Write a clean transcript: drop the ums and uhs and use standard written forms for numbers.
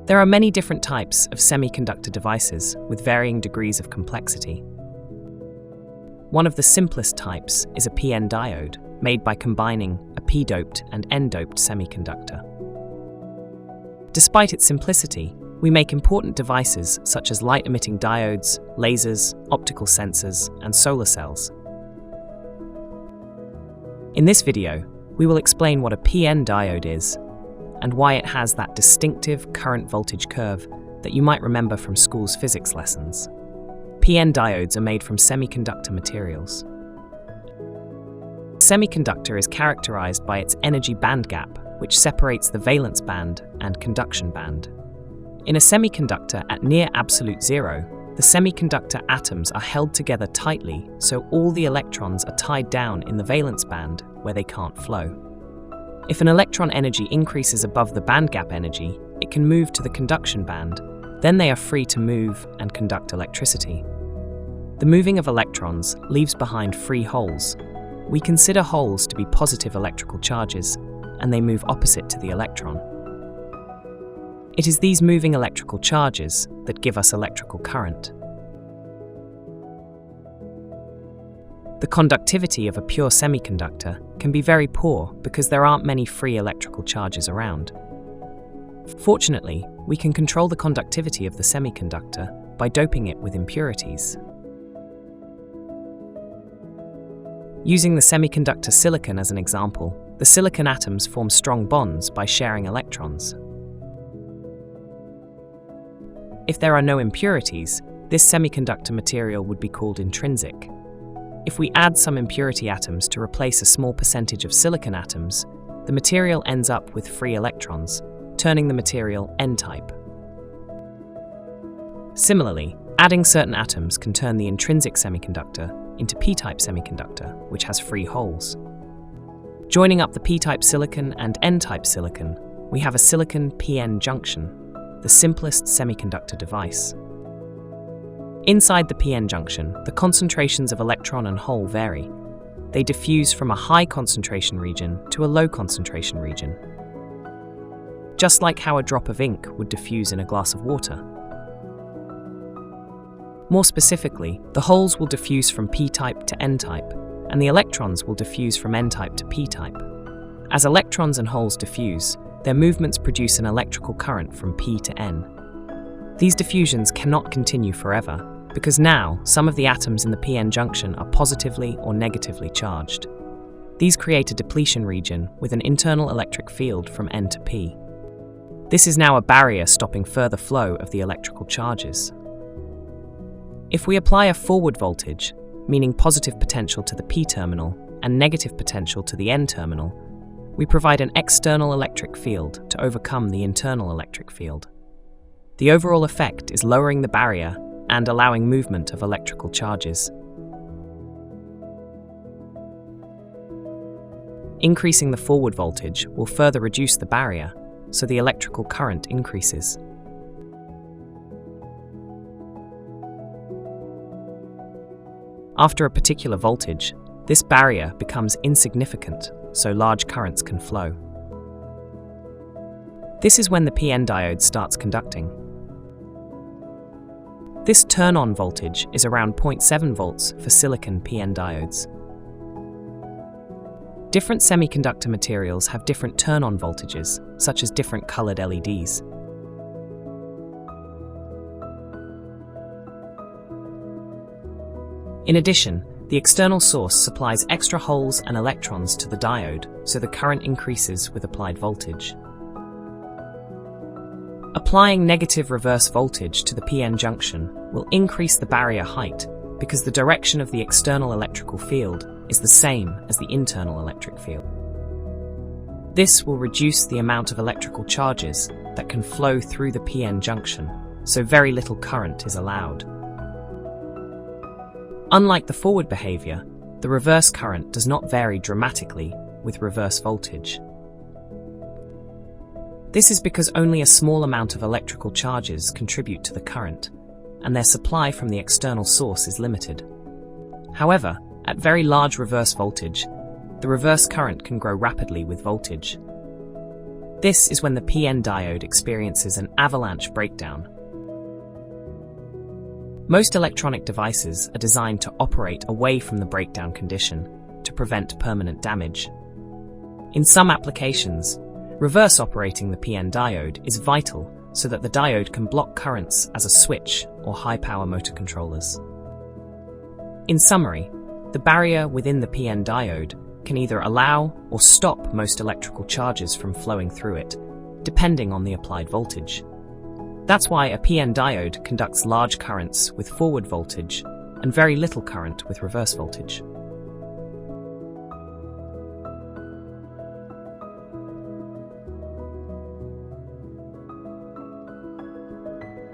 There are many different types of semiconductor devices with varying degrees of complexity. One of the simplest types is a PN diode, made by combining a p-doped and n-doped semiconductor. Despite its simplicity, we make important devices such as light-emitting diodes, lasers, optical sensors, and solar cells. In this video, we will explain what a PN diode is and why it has that distinctive current voltage curve that you might remember from school's physics lessons. PN diodes are made from semiconductor materials. Semiconductor is characterized by its energy band gap, which separates the valence band and conduction band. In a semiconductor at near absolute zero, the semiconductor atoms are held together tightly, so all the electrons are tied down in the valence band where they can't flow. If an electron energy increases above the band gap energy, it can move to the conduction band. Then they are free to move and conduct electricity. The moving of electrons leaves behind free holes. We consider holes to be positive electrical charges, and they move opposite to the electron. It is these moving electrical charges that give us electrical current. The conductivity of a pure semiconductor can be very poor because there aren't many free electrical charges around. Fortunately, we can control the conductivity of the semiconductor by doping it with impurities. Using the semiconductor silicon as an example, the silicon atoms form strong bonds by sharing electrons. If there are no impurities, this semiconductor material would be called intrinsic. If we add some impurity atoms to replace a small percentage of silicon atoms, the material ends up with free electrons, turning the material N-type. Similarly, adding certain atoms can turn the intrinsic semiconductor into P-type semiconductor, which has free holes. Joining up the P-type silicon and N-type silicon, we have a silicon-PN junction, the simplest semiconductor device. Inside the PN junction, the concentrations of electron and hole vary. They diffuse from a high concentration region to a low concentration region, just like how a drop of ink would diffuse in a glass of water. More specifically, the holes will diffuse from P-type to N-type, and the electrons will diffuse from N-type to P-type. As electrons and holes diffuse, their movements produce an electrical current from P to N. These diffusions cannot continue forever, because now some of the atoms in the PN junction are positively or negatively charged. These create a depletion region with an internal electric field from N to P. This is now a barrier stopping further flow of the electrical charges. If we apply a forward voltage, meaning positive potential to the P terminal and negative potential to the N terminal, we provide an external electric field to overcome the internal electric field. The overall effect is lowering the barrier and allowing movement of electrical charges. Increasing the forward voltage will further reduce the barrier, so the electrical current increases. After a particular voltage, this barrier becomes insignificant, so large currents can flow. This is when the PN diode starts conducting. This turn-on voltage is around 0.7 volts for silicon PN diodes. Different semiconductor materials have different turn-on voltages, such as different colored LEDs. In addition, the external source supplies extra holes and electrons to the diode, so the current increases with applied voltage. Applying negative reverse voltage to the PN junction will increase the barrier height because the direction of the external electrical field is the same as the internal electric field. This will reduce the amount of electrical charges that can flow through the PN junction, so very little current is allowed. Unlike the forward behavior, the reverse current does not vary dramatically with reverse voltage. This is because only a small amount of electrical charges contribute to the current, and their supply from the external source is limited. However, at very large reverse voltage, the reverse current can grow rapidly with voltage. This is when the PN diode experiences an avalanche breakdown. Most electronic devices are designed to operate away from the breakdown condition to prevent permanent damage. In some applications, reverse operating the PN diode is vital so that the diode can block currents as a switch or high-power motor controllers. In summary, the barrier within the PN diode can either allow or stop most electrical charges from flowing through it, depending on the applied voltage. That's why a PN diode conducts large currents with forward voltage and very little current with reverse voltage.